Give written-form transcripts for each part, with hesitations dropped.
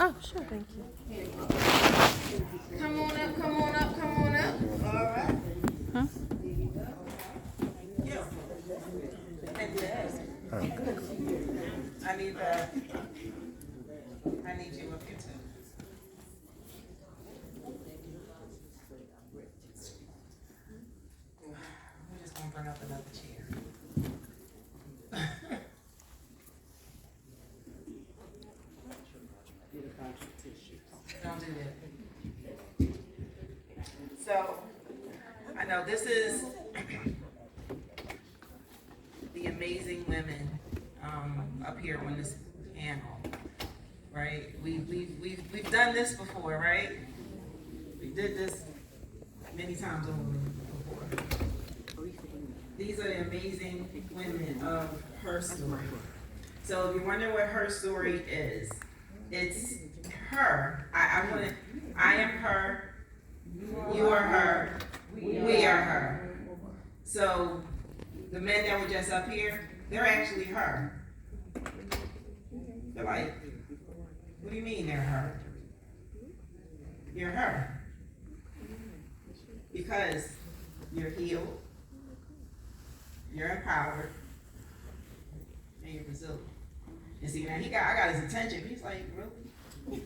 Oh, sure, thank you. Come on up, come on up, come on up. All right. Huh? Yeah. I need you up here too. We're just gonna bring up another chair. Don't do that. So, I know this is the amazing women up here on this panel, right? We've done this before, right? We did this many times over before. These are the amazing women of her story. So if you're wondering what her story is, it's her. I am her, you are her, we are her. So the men that were just up here, they're actually her. They're like, what do you mean they're her? You're her. Because you're healed, you're empowered, and you're resilient. And see, now I got his attention. He's like, really?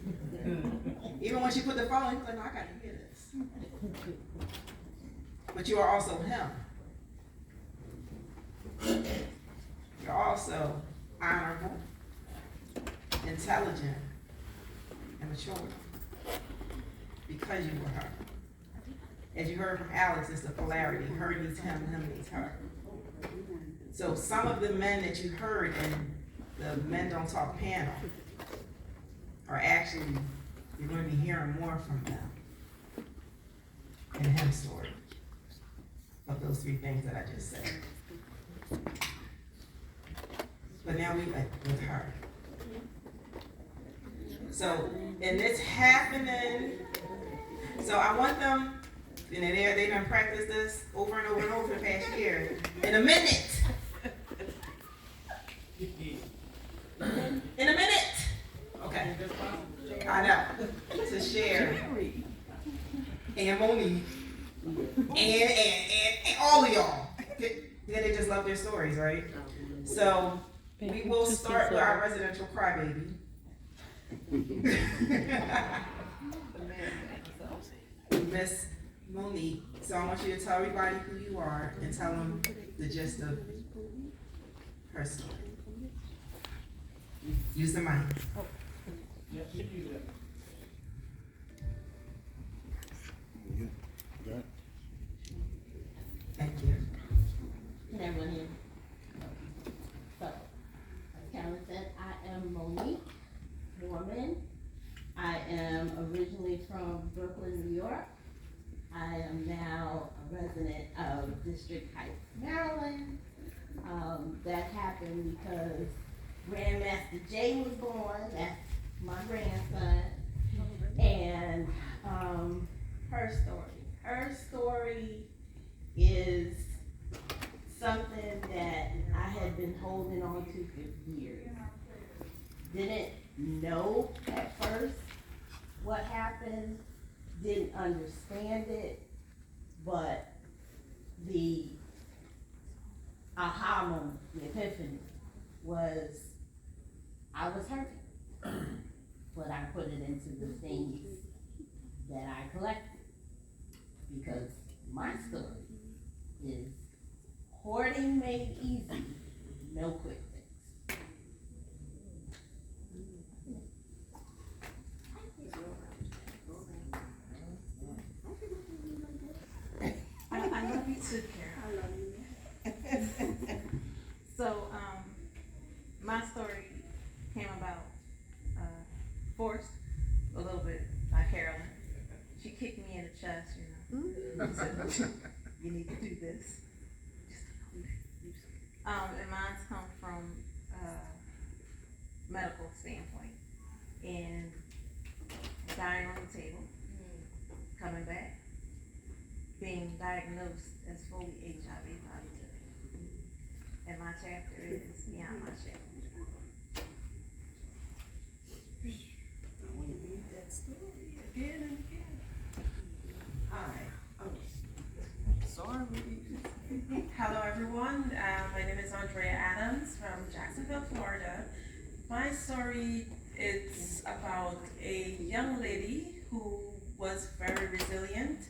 Even when she put the phone, he was like, no, I gotta hear this. But you are also him. You're also honorable, intelligent, and mature. Because you were her. As you heard from Alex, it's the polarity. Her needs him needs her. So some of the men that you heard in the Men Don't Talk panel are actually, you're going to be hearing more from them in him story of those three things that I just said. But now we with her. So, and it's happening. So I want them, and they done practiced this over and over and over for the past year. In a minute. In a minute. Okay. I know. To share. And Monique. And all of y'all. Yeah, they just love their stories, right? So we will start with our residential crybaby. Miss Monique. So I want you to tell everybody who you are and tell them the gist of her story. Use the mic. Thank you. Can everyone hear me? So, as Carolyn said, I am Monique Mormon. I am originally from Brooklyn, New York. I am now a resident of District Heights, Maryland. That happened because Grandmaster Jay was born. That's my grandson. And her story. Her story is something that I had been holding on to for years. Didn't know at first what happened, didn't understand it, but the aha moment, the epiphany, was I was hurting, but I put it into the things that I collected, because my story is hoarding made easy, no quick fix. I love you too, Carol. I love you. So, my story came about forced a little bit by Carolyn. She kicked me in the chest, you know. She said, you need to do this. And mine's come from medical standpoint, and dying on the table, coming back, being diagnosed as fully HIV positive. And my chapter is beyond my chapter. story again and again. Hi. Oh, sorry. Hello, everyone. My name is Andrea Adams from Jacksonville, Florida. My story is about a young lady who was very resilient.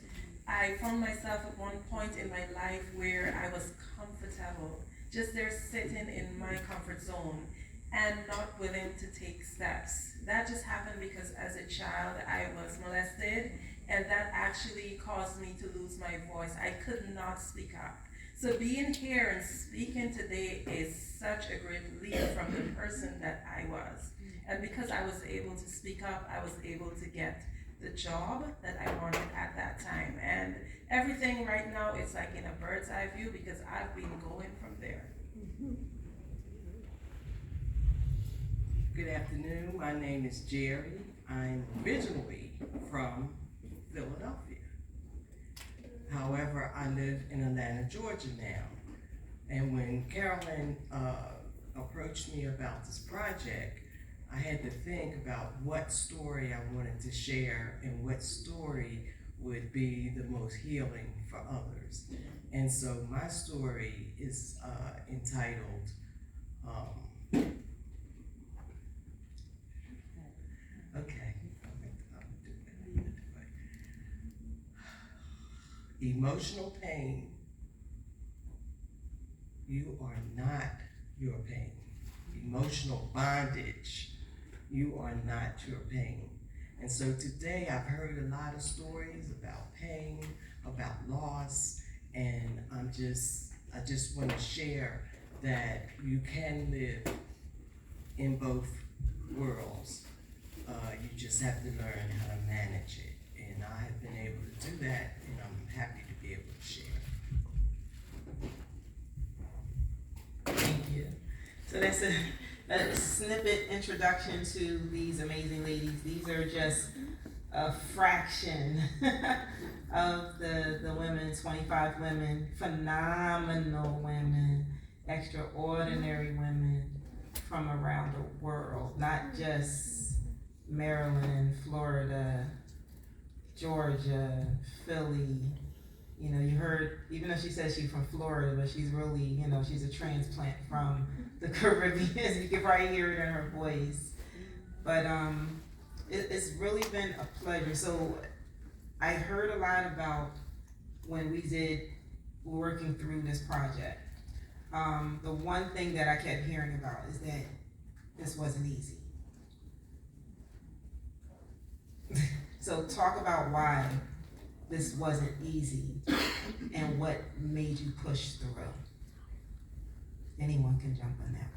I found myself at one point in my life where I was comfortable, just there sitting in my comfort zone and not willing to take steps. That just happened because as a child I was molested, and that actually caused me to lose my voice. I could not speak up. So being here and speaking today is such a great leap from the person that I was. And because I was able to speak up, I was able to get the job that I wanted at that time. And everything right now is like in a bird's eye view because I've been going from there. Good afternoon, my name is Jerry. I'm originally from Philadelphia. However, I live in Atlanta, Georgia now. And when Carolyn approached me about this project, I had to think about what story I wanted to share and what story would be the most healing for others. And so my story is entitled Emotional pain. You are not your pain. Emotional bondage. You are not your pain. And so today I've heard a lot of stories about pain, about loss, and I just want to share that you can live in both worlds. You just have to learn how to manage it. And I have been able to do that, and I'm happy to be able to share. Thank you. So that's a snippet introduction to these amazing ladies. These are just a fraction of the women, 25 women, phenomenal women, extraordinary women from around the world, not just Maryland, Florida, Georgia, Philly. You know, you heard, even though she says she's from Florida, but she's really, you know, she's a transplant from the Caribbean. You can probably hear it in her voice. But it's really been a pleasure. So I heard a lot about when we were working through this project. The one thing that I kept hearing about is that this wasn't easy. So talk about why this wasn't easy and what made you push through. Anyone can jump on that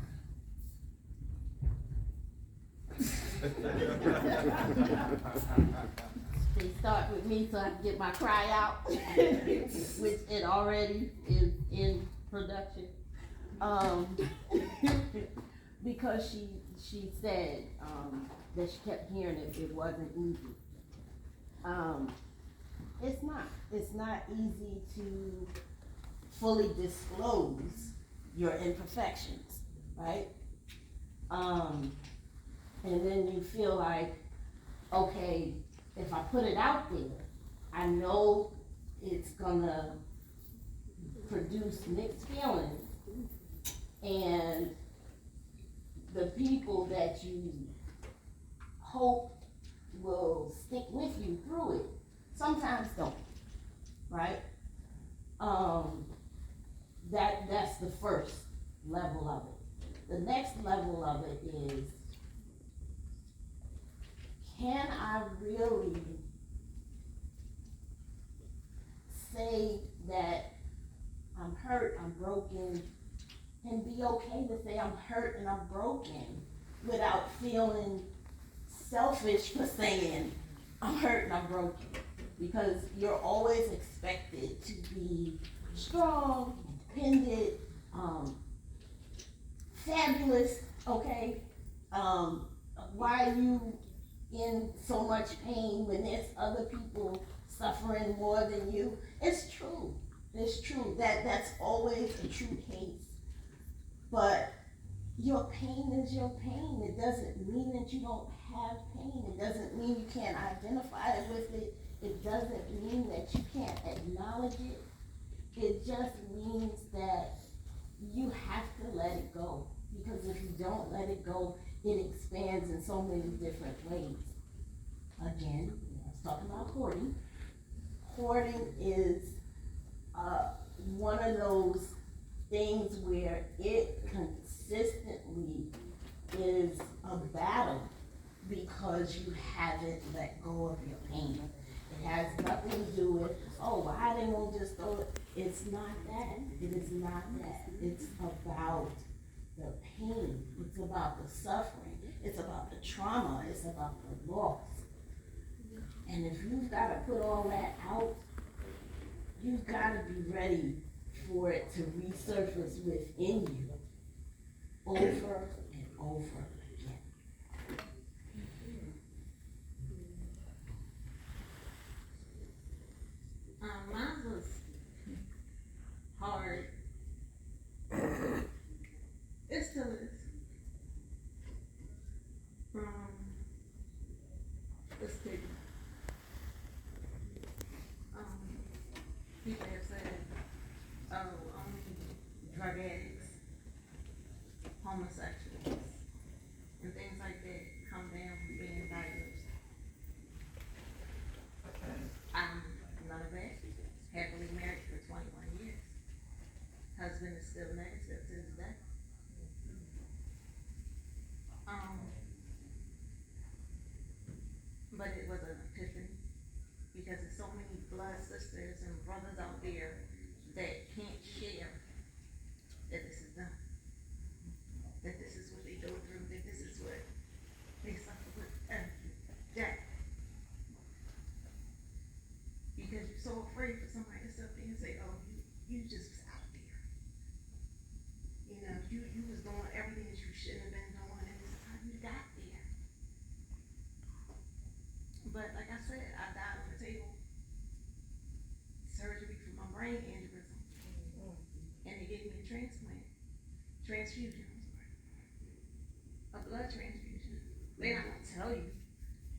one. They start with me so I can get my cry out, which it already is in production. Because she said that she kept hearing it wasn't easy. It's not easy to fully disclose your imperfections, right? And then you feel like, okay, if I put it out there, I know it's gonna produce mixed feelings, and the people that you hope will stick with you through it sometimes don't, right? That's the first level of it. The next level of it is, can I really say that I'm hurt, I'm broken, and be okay to say I'm hurt and I'm broken without feeling selfish for saying I'm hurt and I'm broken? Because you're always expected to be strong, independent, fabulous, okay? Why are you in so much pain when there's other people suffering more than you? It's true. That's always a true case. But your pain is your pain. It doesn't mean that you don't have pain. It doesn't mean you can't identify with it, it doesn't mean that you can't acknowledge it. It just means that you have to let it go. Because if you don't let it go, it expands in so many different ways. Again, let's talk about hoarding. Hoarding is one of those things where it consistently is a battle because you haven't let go of your pain. It has nothing to do with, oh, why they won't just throw it. It's not that. It is not that. It's about the pain. It's about the suffering. It's about the trauma. It's about the loss. And if you've got to put all that out, you've got to be ready for it to resurface within you over and over again. Mine was hard. It still is. It's big. People have said, oh, drug addicts, homosexuals, and things like that come down from being diagnosed. I'm none of that. Happily married for 21 years. Husband is still negative to this day. But it was an epiphany because there's so many blood sisters and brothers out there that can't share that this is them, that this is what they go through, that this is what they suffer with every day. Because you're so afraid for somebody to step in and say, oh, you just was out there. You know, you was doing everything that you shouldn't have been doing, and this is how you got there. But like I said, I died on the table. Surgery for my brain aneurysm. And they gave me a transfusion, a blood transfusion. They're not gonna tell you,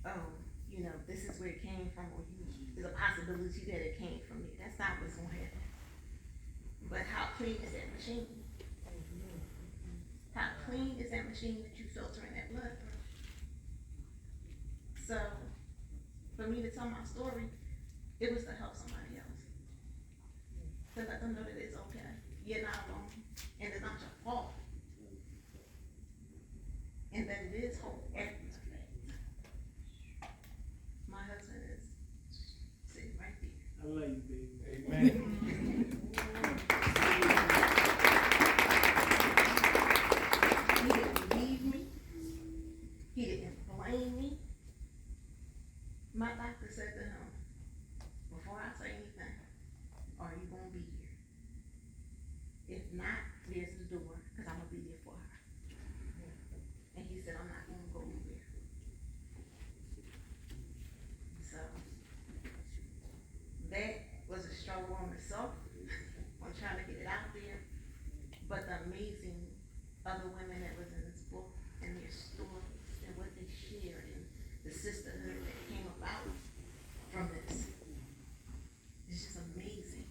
oh, you know, this is where it came from, or there's a possibility that it came from me. That's not what's gonna happen. But how clean is that machine? How clean is that machine that you filtering that blood through? So, for me to tell my story, it was to help somebody else. To let them know that it's okay. You're not alone. And it's not your fault. And that it is hope after the fact. My husband is sitting right there. I love you, baby. Amen. He didn't leave me. He didn't blame me. My doctor said to him, before I say anything, are you gonna be here? If not, there's the door, because I'm gonna be there for her. And he said, I'm not gonna go anywhere. So, that was a struggle on itself. I'm trying to get it out there. But the amazing other women that was in this book, and their stories, and what they shared, and the sisterhood that came about from this. It's just amazing.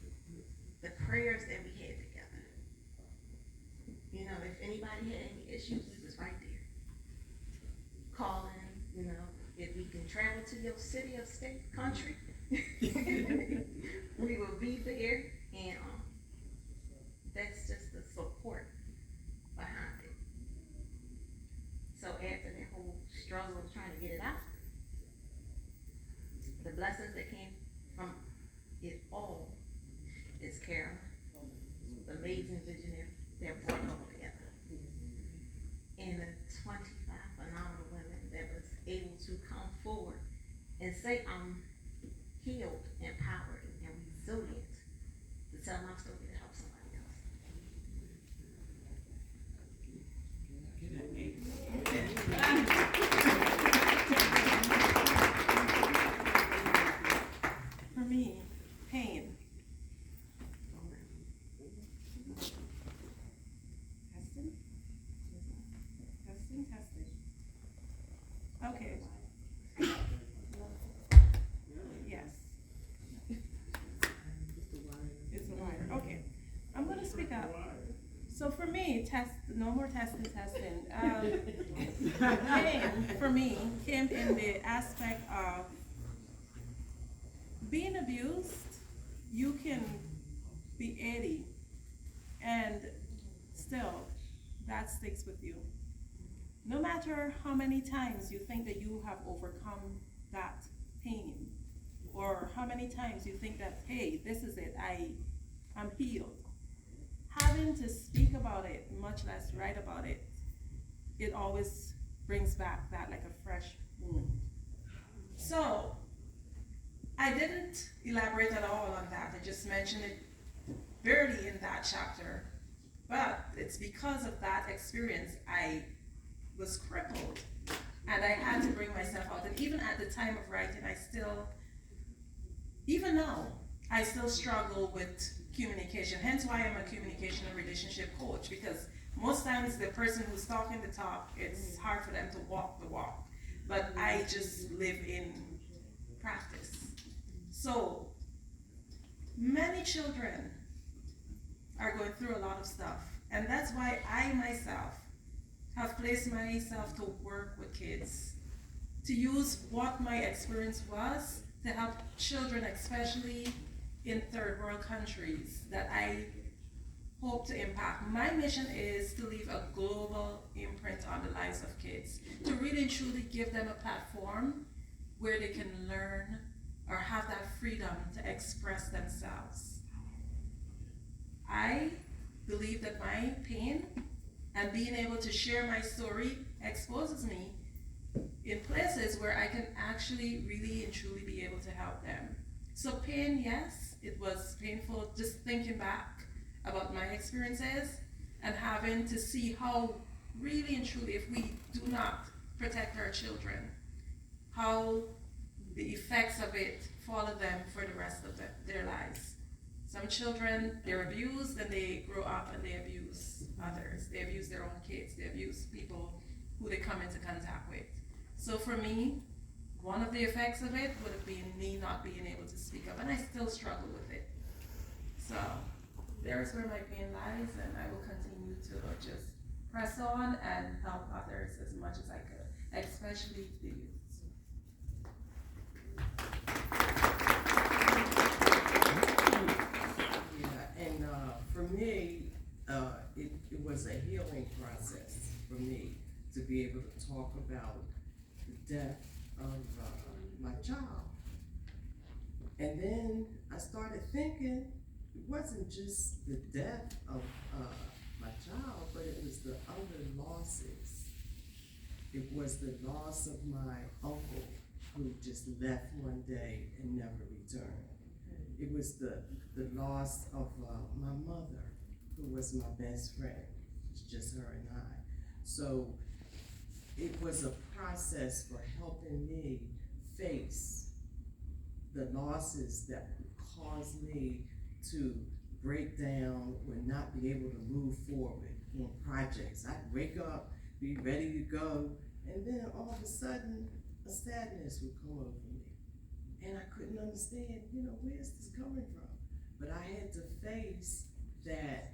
The prayers that we had together. You know, if anybody had any issues, we was right there. Calling, you know, if we can travel to your city or state, country, we will be there, and that's just the support behind it. So after that whole struggle of trying to get it out, the blessings that came from it all is Carolyn, the amazing visionary that brought it all together. And the 25 phenomenal women that was able to come forward and say, I'm healed, empowered, and resilient to tell my story to help somebody else. For me, pain. Testing? Testing, testing. Okay. no more testing. Pain, for me, came in the aspect of being abused. You can be 80, and still, that sticks with you. No matter how many times you think that you have overcome that pain, or how many times you think that, hey, this is it, I'm healed. Having to speak about it, much less write about it, it always brings back that like a fresh wound. So, I didn't elaborate at all on that. I just mentioned it barely in that chapter. But it's because of that experience I was crippled. And I had to bring myself out. And even at the time of writing, even now, I still struggle with communication. Hence why I'm a communication and relationship coach. Because most times the person who's talking the talk, it's hard for them to walk the walk. But I just live in practice. So, many children are going through a lot of stuff. And that's why I myself have placed myself to work with kids, to use what my experience was to help children, especially in third world countries, that I hope to impact. My mission is to leave a global imprint on the lives of kids, to really and truly give them a platform where they can learn or have that freedom to express themselves. I believe that my pain and being able to share my story exposes me in places where I can actually really and truly be able to help them. So pain, yes, it was painful just thinking back about my experiences and having to see how really and truly, if we do not protect our children, how the effects of it follow them for the rest of their lives. Some children, they're abused and they grow up and they abuse others. They abuse their own kids. They abuse people who they come into contact with. So for me, one of the effects of it would have been me not being able to speak up, and I still struggle with it. So there's where my pain lies, and I will continue to just press on and help others as much as I could, especially the youth. For me, it was a healing process for me to be able to talk about the death of my child. And then I started thinking it wasn't just the death of my child, but it was the other losses. It was the loss of my uncle who just left one day and never returned. It was the loss of my mother, who was my best friend. It's just her and I. So it was a process for helping me face the losses that would cause me to break down or not be able to move forward on projects. I'd wake up, be ready to go, and then all of a sudden, a sadness would come over me. And I couldn't understand, where's this coming from? But I had to face that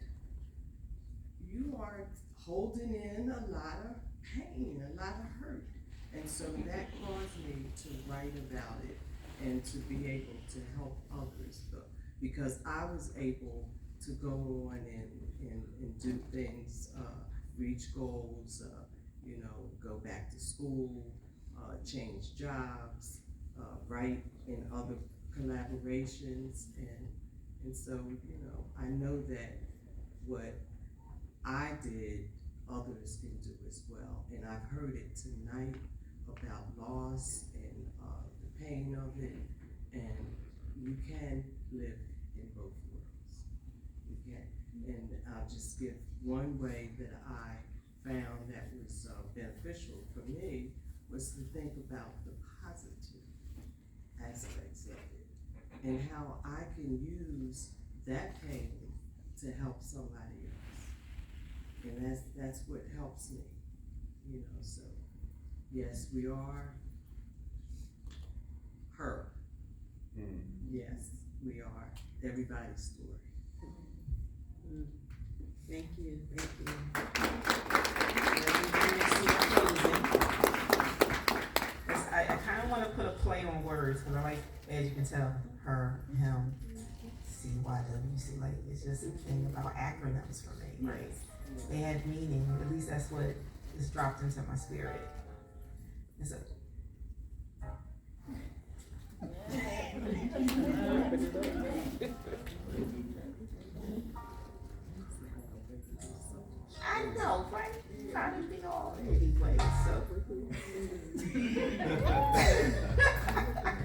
you are holding in a lot of pain, a lot of hurt. And so that caused me to write about it and to be able to help others, because I was able to go on and do things, reach goals, go back to school, change jobs, write in other collaborations, and so, I know that what I did, others can do as well. And I've heard it tonight about loss and the pain of it, and you can live in both worlds. You can. And I'll just give one way that I found that was beneficial for me was to think about the positive aspects of it and how I can use that pain to help somebody else. And that's what helps me, so yes, we are her. Yes, we are everybody's story. Thank you. want to put a play on words because I like, as you can tell, her, him, CYWC. Like, it's just a thing about acronyms for me, right? They had meaning. At least that's what is dropped into my spirit. And so, I know, right? Trying to be all anyway, so.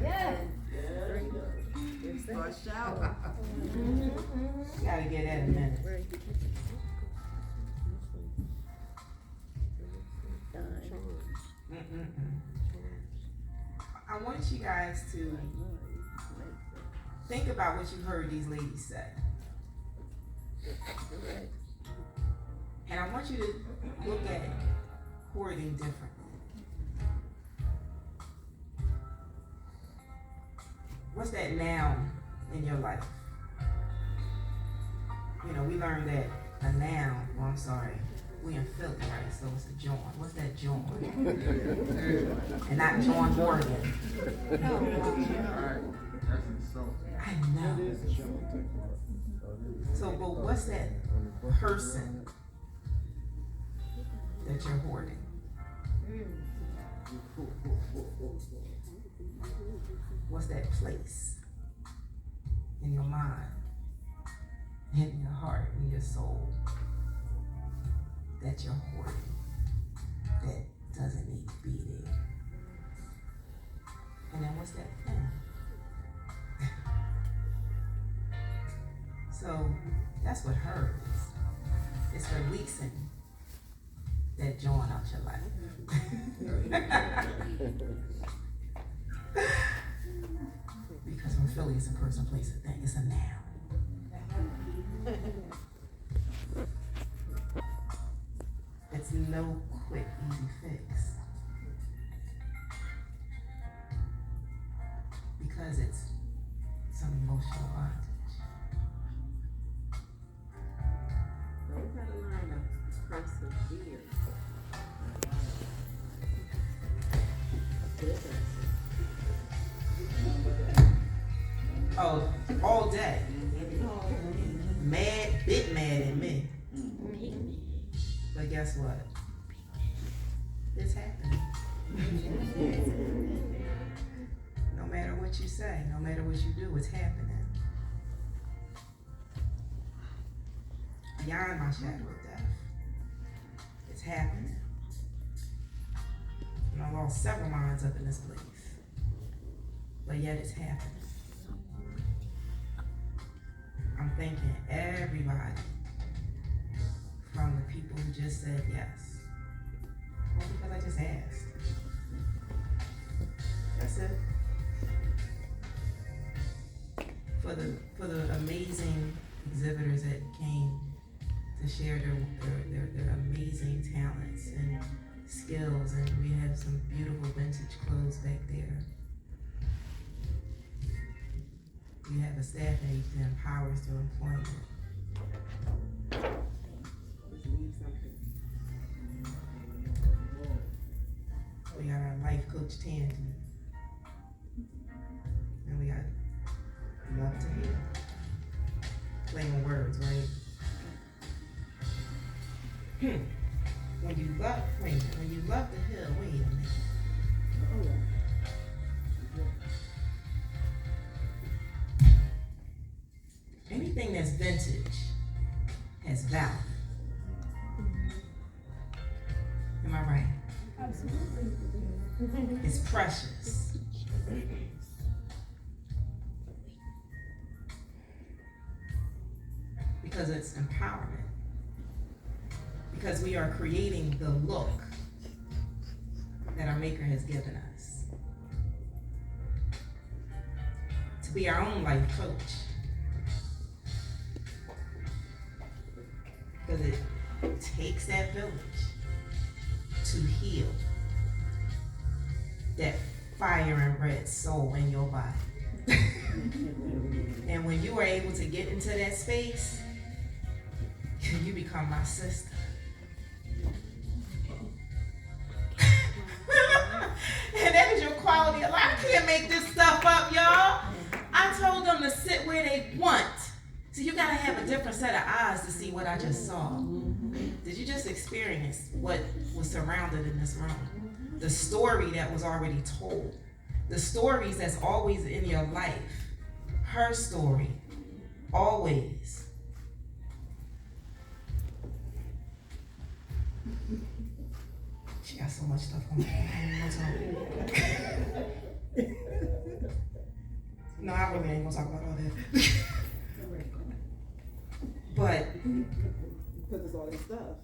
Yes. For sure. Gotta get that in a minute. I want you guys to think about what you heard these ladies say. And I want you to look at hoarding differently. What's that noun in your life? You know, we learned that a noun, well, I'm sorry, we in Philly, right? So it's a John. What's that John? And not John Morgan. I know. So, but what's that person that you're hoarding? What's that place in your mind, in your heart, in your soul that you're hoarding that doesn't need to be there? And then what's that thing? So that's what her is. It's releasing that joy out your life. Because when Philly is a person, place, a thing, it's a noun. It's no quick, easy fix. Because it's some emotional bondage. We gotta learn to persevere. Oh, all day. Mad, bit mad at me. But guess what? It's happening. No matter what you say, no matter what you do, it's happening. Beyond my shadow of death, it's happening. And I lost several minds up in this place, but yet it's happening. I'm thanking everybody, from the people who just said yes, or because I just asked. That's it. For the amazing exhibitors that came to share their amazing talents and skills, and we have some beautiful vintage clothes back there. We have a staff age that empowers through employment. We got our life coach Tandy. And we got love to heal. Playing words, right? When you love to heal, wait a minute. Anything that's vintage has value. Am I right? Absolutely. It's precious. Because it's empowerment. Because we are creating the look that our Maker has given us. To be our own life coach. Because it takes that village to heal that fire and red soul in your body. And when you are able to get into that space, you become my sister. And that is your quality of life. So you gotta have a different set of eyes to see what I just saw. Did you just experience what was surrounded in this room? The story that was already told. The stories that's always in your life. Her story. Always. She got so much stuff on her. No, I really ain't gonna talk about all that. But Because it's all this stuff.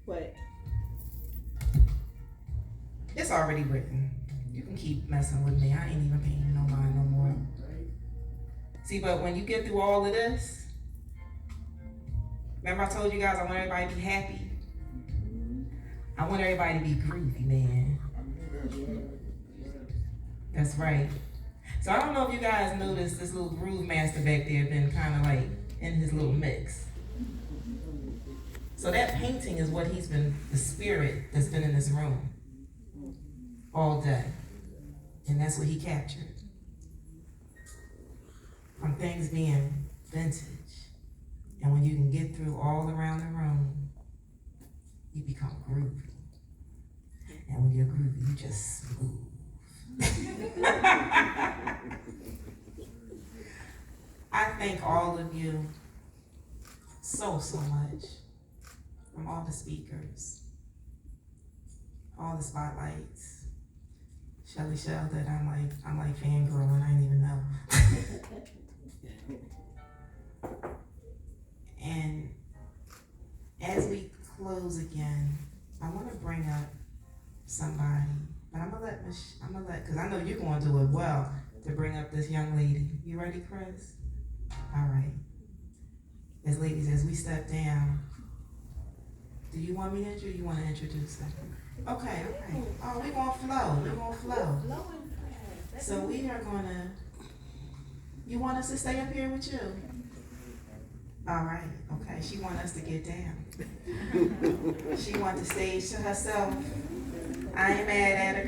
But it's already written. You can keep messing with me. I ain't even paying you no mind no more. See, but when you get through all of this, remember I told you guys I want everybody to be happy? I want everybody to be groovy, man. That's right. So I don't know if you guys noticed this little groove master back there been kind of like in his little mix. So that painting is what he's been, the spirit that's been in this room all day. And that's what he captured. From things being vintage. And when you can get through all around the room, you become groovy. And when you're groovy, you just smooth. I thank all of you so much. From all the speakers, all the spotlights. Shelly Shell that I'm like fangirling, I didn't even know. And as we close again, I want to bring up somebody, but I'm gonna let, cause I know you're gonna do it well, to bring up this young lady. You ready, Chris? All right. As ladies, as we step down, do you want me to introduce, you want to introduce her? Okay. Oh, we're gonna flow. So we are gonna, you want us to stay up here with you? All right, okay, she want us to get down. She want the stage to herself. I ain't mad at her.